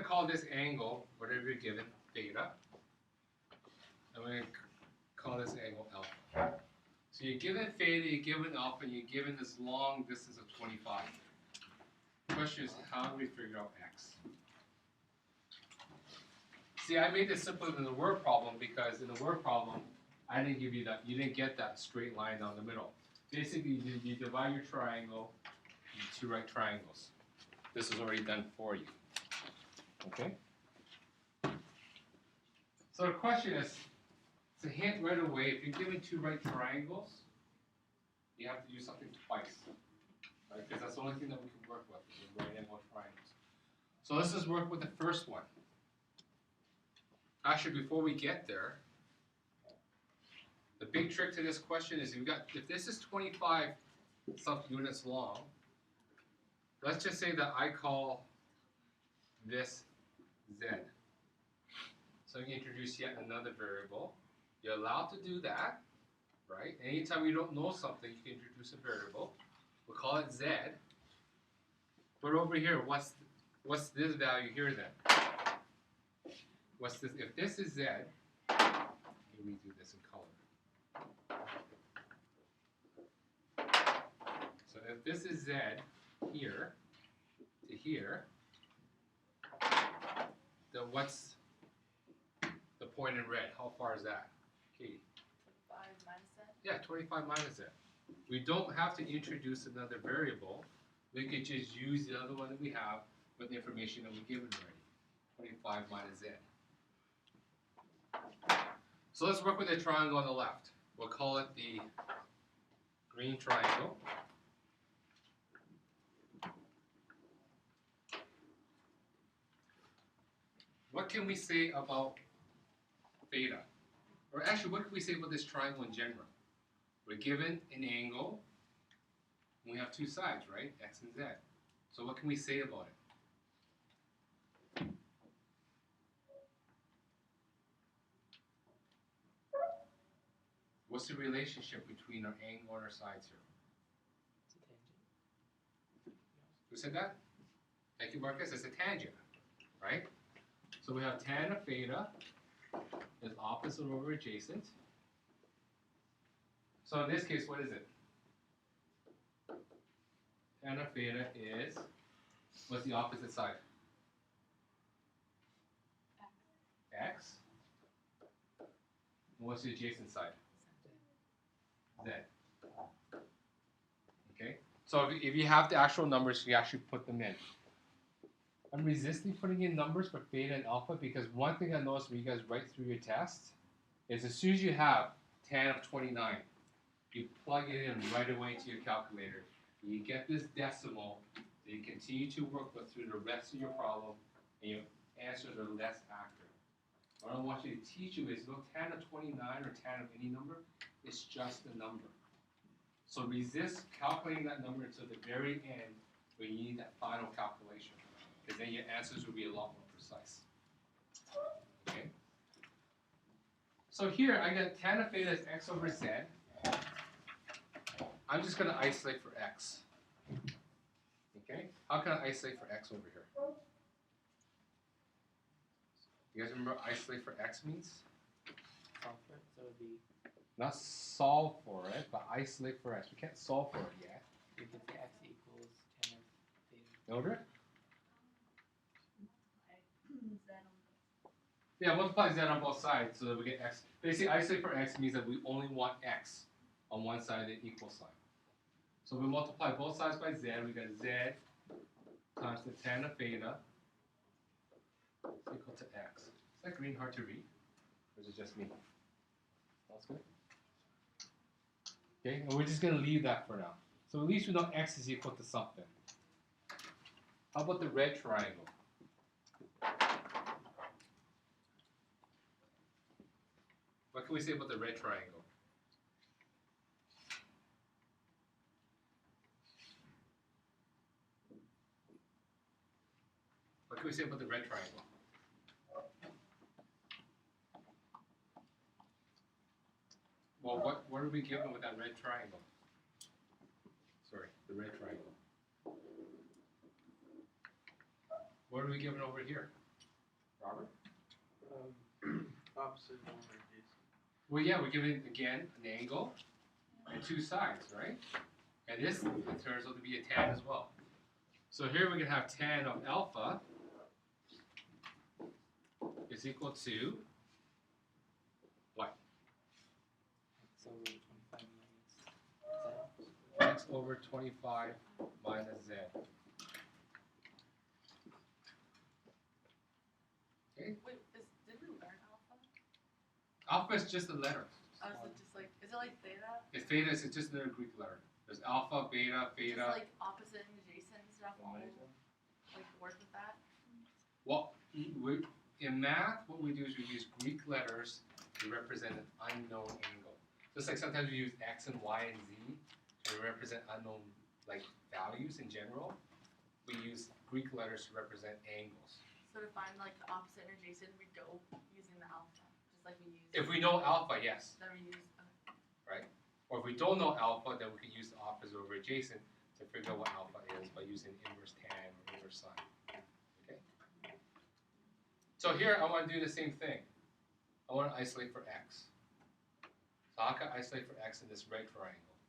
going to call this angle, whatever you're given, theta. I'm going to call this angle alpha. So you're given theta, you're given alpha, and you're given this long distance of 25. The question is, how do we figure out x? See, I made this simpler than the word problem because in the word problem, I didn't give you that. You didn't get that straight line down the middle. Basically, you divide your triangle into two right triangles. This is already done for you. Okay? So the question is, it's a hint right away. If you're given two right triangles, you have to do something twice. Right? Because that's the only thing that we can work with, is right angle triangles. So let's just work with the first one. Actually, before we get there, the big trick to this question is if this is 25 units long, let's just say that I call this z. So you introduce yet another variable. You're allowed to do that, right? Anytime you don't know something, you can introduce a variable. We'll call it z. But over here, what's this value here then? What's this? If this is z, let me redo this in color. So if this is z here to here, then what's the point in red? How far is that? Katie? 25 minus that? Yeah, 25 minus that. We don't have to introduce another variable. We could just use the other one that we have with the information that we're given already. 25 minus z. So let's work with the triangle on the left. We'll call it the green triangle. What can we say about theta? Or actually, what can we say about this triangle in general? We're given an angle, and we have two sides, right? X and Z. So what can we say about it? What's the relationship between our angle and our sides here? It's a tangent. Who said that? Thank you, Marcus. It's a tangent, right? So we have tan of theta is opposite over adjacent. So in this case, what is it? Tan of theta is, what's the opposite side? X. And what's the adjacent side? Z. Okay? So if you have the actual numbers, you actually put them in. I'm resisting putting in numbers for theta and alpha because one thing I noticed when you guys write through your tests is as soon as you have tan of 29, you plug it in right away into your calculator. You get this decimal that you continue to work with through the rest of your problem, and your answers are less accurate. What I want you to teach you is no tan of 29 or tan of any number, it's just a number. So resist calculating that number until the very end when you need that final calculation. Because then your answers will be a lot more precise. Okay? So here I got tan of theta is x over z. I'm just going to isolate for x. Okay? How can I isolate for x over here? You guys remember what isolate for x means? Solve for it, so it would be, Not solve for it, but isolate for x. We can't solve for it yet. we could say x equals tan of theta. Over it? Z on Yeah, multiply z on both sides so that we get x. Basically, isolate for x means that we only want x on one side of the equal sign. So we multiply both sides by z. We got z times the tan of theta is equal to x. Is that green hard to read? Or is it just me? That's good. Okay, and we're just going to leave that for now. So at least we know x is equal to something. How about the red triangle? What can we say about the red triangle? What can we say about the red triangle? Well, what are we given with that red triangle? Sorry, the red triangle. What are we given over here? Robert? Opposite over adjacent. Well, yeah, we're giving again an angle and two sides, right? And this it turns out to be a tan as well. So here we're gonna have tan of alpha is equal to what? X over 25 minus Z. X over 25 minus Z. Okay? Wait, did we learn alpha? Alpha is just a letter. Oh, is it just like, is it like theta? If theta is just another Greek letter. There's alpha, beta, Just theta. like opposite and adjacent and stuff all like work with that? Well, in math, what we do is we use Greek letters to represent an unknown angle. Just like sometimes we use X and Y and Z to represent unknown like values in general. We use Greek letters to represent angles. So to find like the opposite and adjacent, we go using the alpha, just like we use. If we know alpha, yes. Then we use. Or if we don't know alpha, then we could use the opposite over adjacent to figure out what alpha is by using inverse tan or inverse sine. Okay? So here I want to do the same thing. I want to isolate for x. So how can I isolate for x in this right triangle?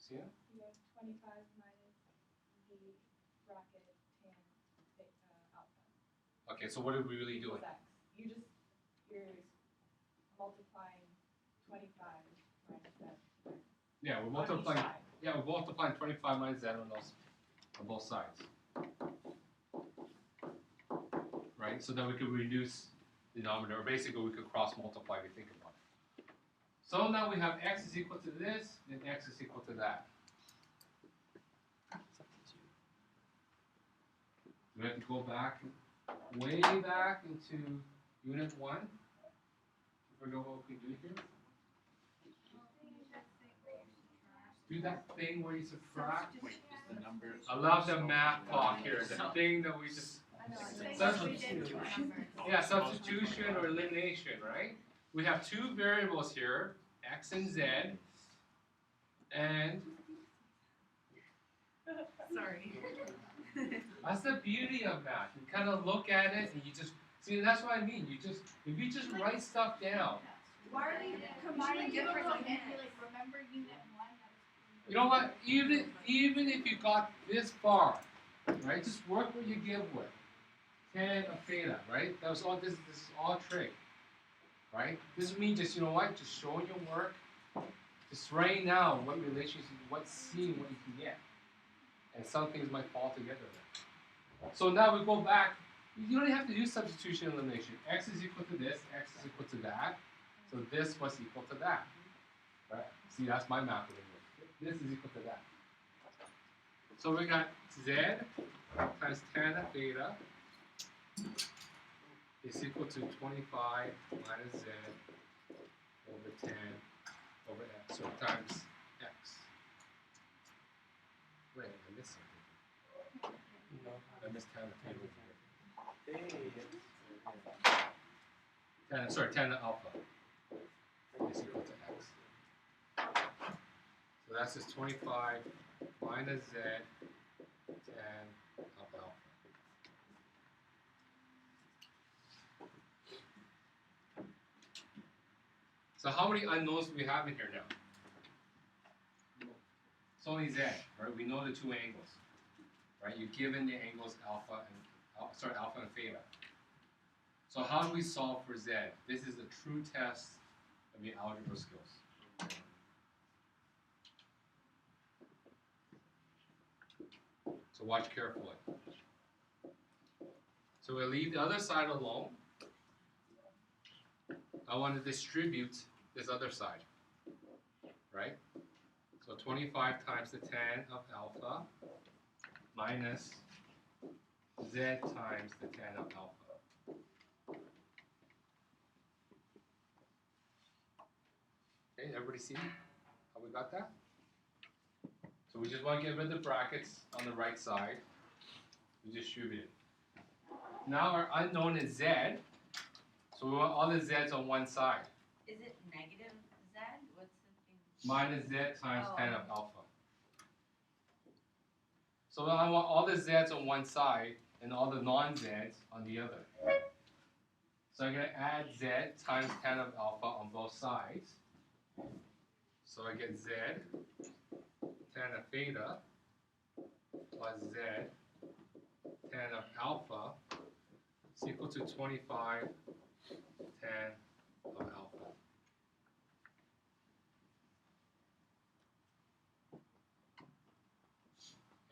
See it? You have 25 minus the bracket tan alpha. Okay, so what are we really doing? Equals X. You're multiplying 25 minus that. Yeah, we're On each multiplying. side. Yeah, we're multiplying 25 minus z on both sides. Right? So that we could reduce the denominator, or basically we could cross multiply if you think about it. So now we have x is equal to this, and x is equal to that. We have to go back, way back into unit 1 to figure out what we can do here. Do that thing where you subtract. Wait, is the number? I love the math talk here. The thing that we just substitution or elimination, right? We have two variables here, x and z, and Sorry. that's the beauty of math. You kind of look at it and you just see. That's what I mean. If you just write stuff down. Why are you combining different like remember unit 1? You know what? Even if you got this far, right? Just work what you give with. Tan of theta, right? That was all. This is all trig, right? This is me just, you know what? Just showing your work. Just writing down what relations, what C, what you can get, and some things might fall together there. So now we go back. You don't have to do substitution and elimination. X is equal to this. X is equal to that. So this was equal to that. Right? See, that's my math language. This is equal to that. So we got Z times tan of theta is equal to 25 minus Z over tan over X. So times X. Wait, I missed something. I missed tan of theta. Tan of alpha is equal to X. So that's just 25 minus Z tan of alpha. So how many unknowns do we have in here now? It's only Z, right? We know the two angles, right? You're given the angles alpha and theta. So how do we solve for Z? This is a true test of your algebra skills. So watch carefully. So we'll leave the other side alone. I want to distribute this other side, right? So 25 times the tan of alpha minus Z times the tan of alpha. Okay, everybody see how we got that? So we just want to get rid of the brackets on the right side. We distribute it. Now our unknown is Z, so we want all the Z's on one side. Is it negative Z? What's the thing? Minus Z times tan of alpha. So I want all the Z's on one side, and all the non-z's on the other. So I'm going to add z times tan of alpha on both sides. So I get z tan of theta plus z tan of alpha is equal to 25 tan of alpha.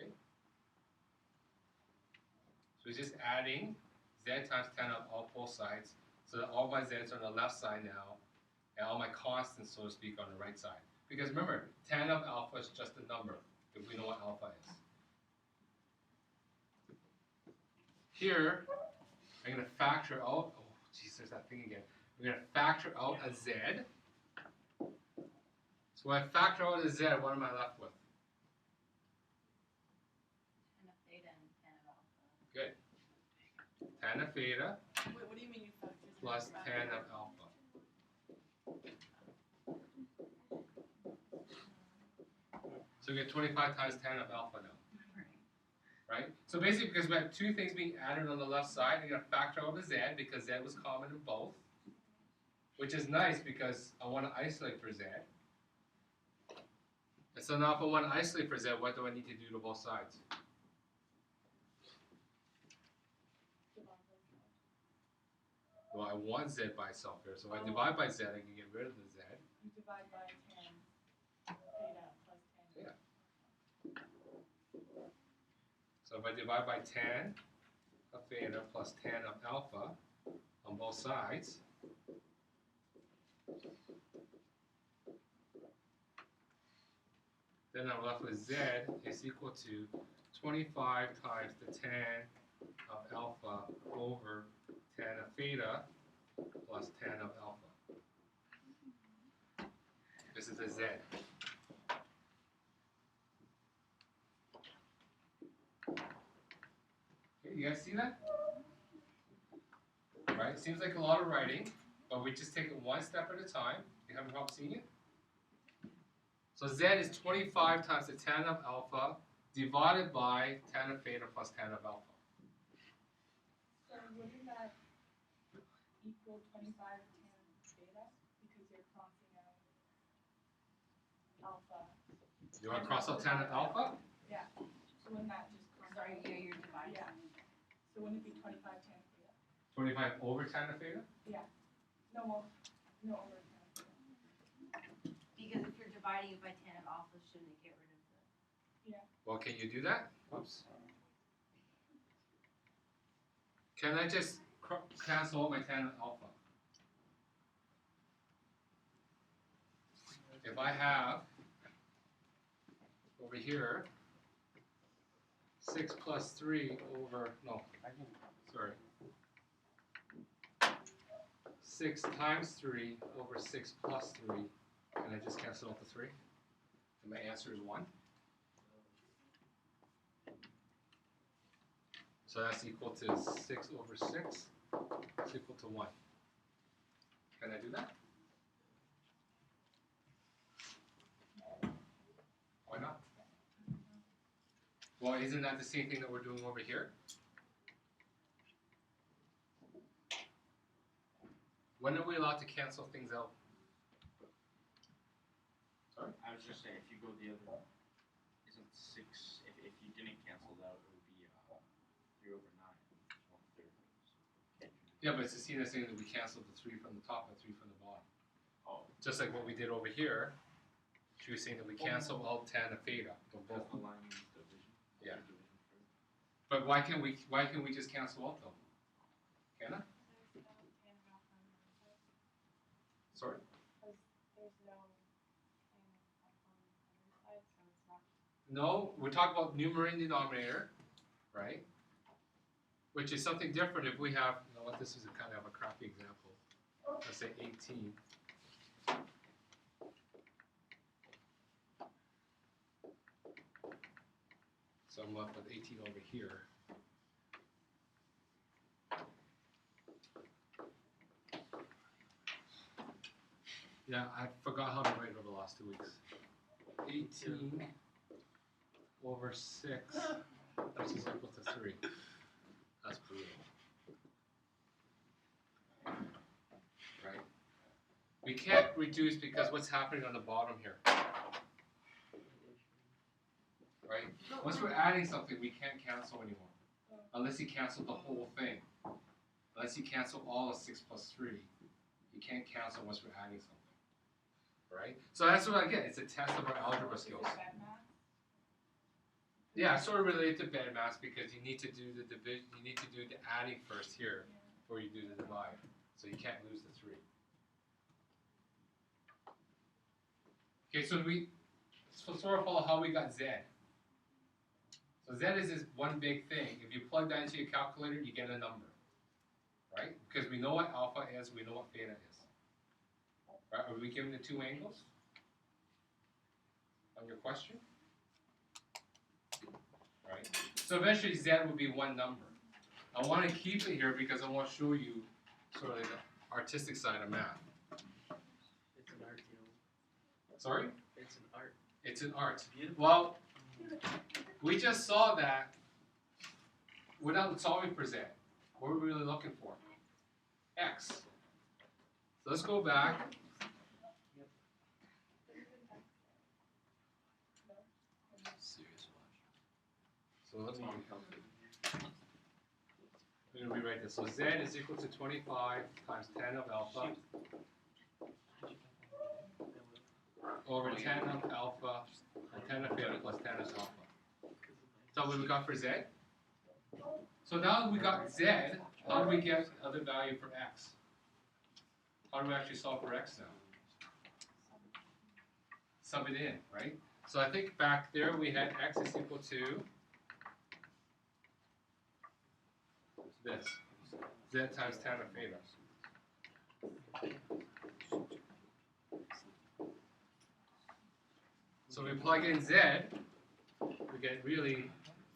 Okay. So we're just adding z times tan of all both sides, so that all my z's are on the left side now, and all my constants, so to speak, on the right side. Because remember, tan of alpha is just a number, if we know what alpha is. Here, I'm going to factor out, oh geez, there's that thing again. We're going to factor out a z. So when I factor out a z, what am I left with? Tan of theta and tan of alpha. Good. Tan of theta Wait, what do you mean you factor in plus the tan factor? of alpha. So we get 25 times tan of alpha now. Right? So basically, because we have two things being added on the left side, I'm going to factor out a z because z was common in both, which is nice because I want to isolate for z. And so now if I want to isolate for z, what do I need to do to both sides? Well, I want z by itself here, so if I divide by z, I can get rid of the z. You divide by tan theta plus tan. Yeah. So if I divide by tan of theta plus tan of alpha on both sides, then I'm left with z is equal to 25 times the tan of alpha over tan of theta plus tan of alpha. This is a z. Okay, you guys see that? Right? Seems like a lot of writing, but we just take it one step at a time. You having problem seeing it? So z is 25 times the tan of alpha divided by tan of theta plus tan of alpha. So wouldn't that equal 25 tan theta? Because you're crossing out alpha. You want to cross out tan of alpha? Yeah. So wouldn't that just cross Sorry, out? you're dividing. Yeah. So wouldn't it be 25 tan theta? 25 over tan of theta? No, over tan theta. Because if you're dividing it by tan of alpha, shouldn't it get rid of the? Well, can you do that? Oops. Can I just cancel out my tan of alpha? If I have over here 6 plus 3 over, no, sorry. 6 times 3 over 6 plus 3. Can I just cancel out the 3? And my answer is 1. So that's equal to 6 over 6. It's equal to 1. Can I do that? Why not? Well, isn't that the same thing that we're doing over here? When are we allowed to cancel things out? Sorry? I was just saying, if you go the other, isn't 6, if you didn't cancel it out, it would be 3 over 9, 1/3. Yeah, but it's the same as saying that we canceled the 3 from the top and 3 from the bottom. Oh, Just like what we did over here, she was saying that we cancel out tan of theta. because the line means division. Yeah. Division first. But why can't we just cancel out though? Can I? There's no tan of alpha on the other side. Sorry? There's no tan of alpha on the other side, so it's not. No, we're talking about numerator and denominator, right? Which is something different if we have, you know what, this is a kind of a crappy example. Let's say 18. So I'm left with 18 over here. Yeah, I forgot how to write over the last 2 weeks. 18 over 6, which is equal to 3. That's brutal. Right? We can't reduce because what's happening on the bottom here? Right? Once we're adding something, we can't cancel anymore. Unless you cancel the whole thing. Unless you cancel all of 6 plus 3. You can't cancel once we're adding something. Right? So that's what I get. It's a test of our algebra skills. Yeah, sort of related to BEDMAS because you need to do the division, you need to do the adding first here before you do the divide. So you can't lose the 3. Okay, so sort of follow how we got Z. So Z is this one big thing. If you plug that into your calculator, you get a number. Right? Because we know what alpha is, we know what beta is. Right? Are we given the 2 angles? On your question? Right? So eventually Z will be one number. I want to keep it here because I want to show you sort of the artistic side of math. It's an art, you know. Sorry? It's an art. It's an art. Beautiful. Well, we just saw that without solving for Z. What are we really looking for? X. So let's go back. So let me I'm going to rewrite this. So Z is equal to 25 times 10 of alpha over 10 of alpha and 10 of beta plus 10 of alpha. So what we got for Z? So now we got Z, how do we get other value for X? How do we actually solve for X now? Sum it in, right? So I think back there we had X is equal to this, Z times 10 of beta. So we plug in Z, we get really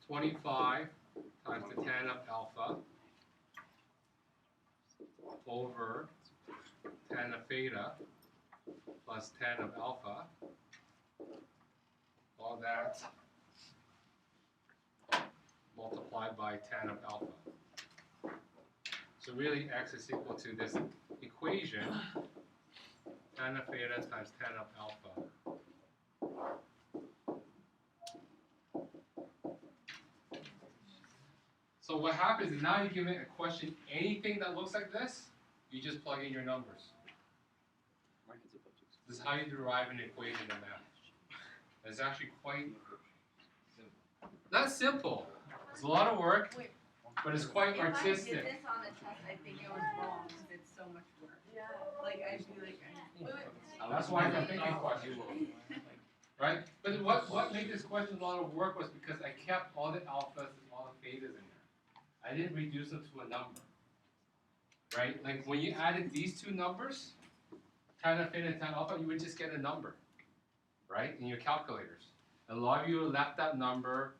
25 times the 10 of alpha over 10 of beta plus 10 of alpha. All that multiplied by 10 of alpha. So really X is equal to this equation, 10 of beta times 10 of alpha. So what happens is now you give it a question, anything that looks like this, you just plug in your numbers. This is how you derive an equation in math. It's actually quite simple. Not simple. It's a lot of work, but it's quite artistic. If I did this on a test, I think it was wrong because it's so much work. Yeah. Like, I'd be like, That's why I'm thinking question. Right? But what made this question a lot of work was because I kept all the alphas and all the betas in there. I didn't reduce them to a number. Right? Like when you added these two numbers, tan of theta and tan alpha, you would just get a number. Right? In your calculators. A lot of you left that number,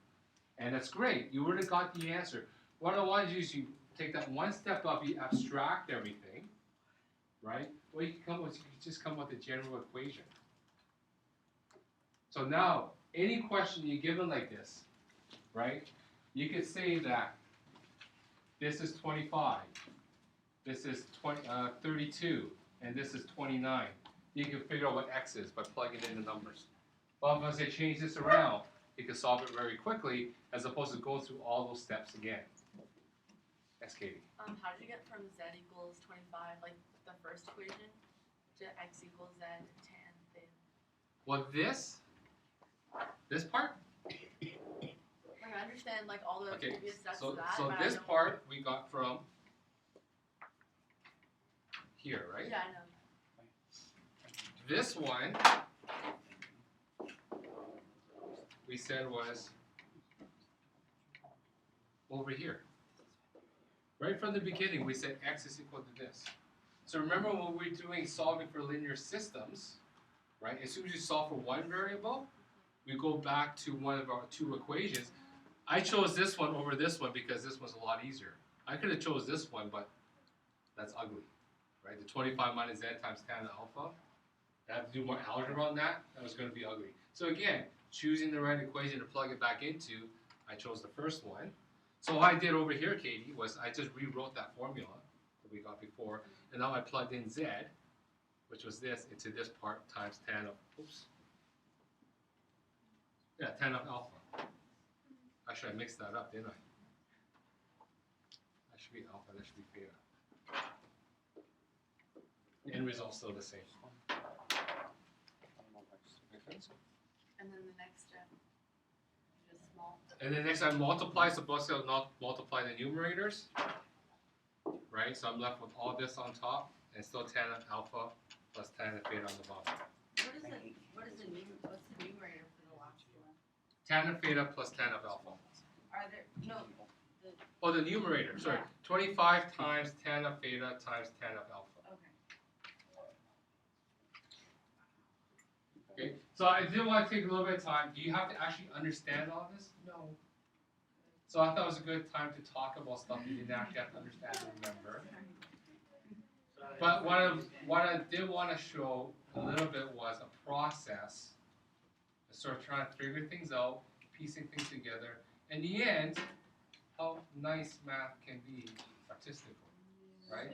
and that's great. You would have got the answer. What I want you to do is you take that one step up, you abstract everything. Right? Well, you can just come with a general equation. So now, any question you given like this, right? You could say that this is 25, this is 32, and this is 29. You can figure out what X is by plugging in the numbers. But if I change this around, you can solve it very quickly as opposed to go through all those steps again. Yes, Katie? How did you get from Z equals 25, like the first equation, to X equals Z tan theta? Well, this part, Like I understand like all the okay, previous steps so to that. so but this I don't, part we got from here, right? Yeah, I know. This one we said was over here. Right from the beginning, we said X is equal to this. So remember when we're doing solving for linear systems, right? As soon as you solve for one variable, we go back to one of our two equations. I chose this one over this one because this one's a lot easier. I could have chose this one, but that's ugly, right? The 25 minus Z times tan alpha. I have to do more algebra on that. That was going to be ugly. So again, choosing the right equation to plug it back into, I chose the first one. So what I did over here, Katie, was I just rewrote that formula that we got before, and now I plugged in Z, which was this, into this part times tan of, tan of alpha. Actually, I mixed that up, didn't I? That should be alpha, that should be beta. The end result's still the same. Make sense? And then the next step, just small. And then next I multiply, so both sides not multiply the numerators. Right? So I'm left with all this on top and still tan of alpha plus tan of beta on the bottom. What's the numerator for the last one? Tan of beta plus tan of alpha. Are there, no, Oh, the numerator, sorry. 25 times tan of beta times tan of alpha. okay. Okay? So I did want to take a little bit of time. Do you have to actually understand all this? No. So I thought it was a good time to talk about stuff you didn't actually have to understand and remember. But what I did want to show a little bit was a process, sort of trying to figure things out, piecing things together. In the end, how nice math can be artistically, right?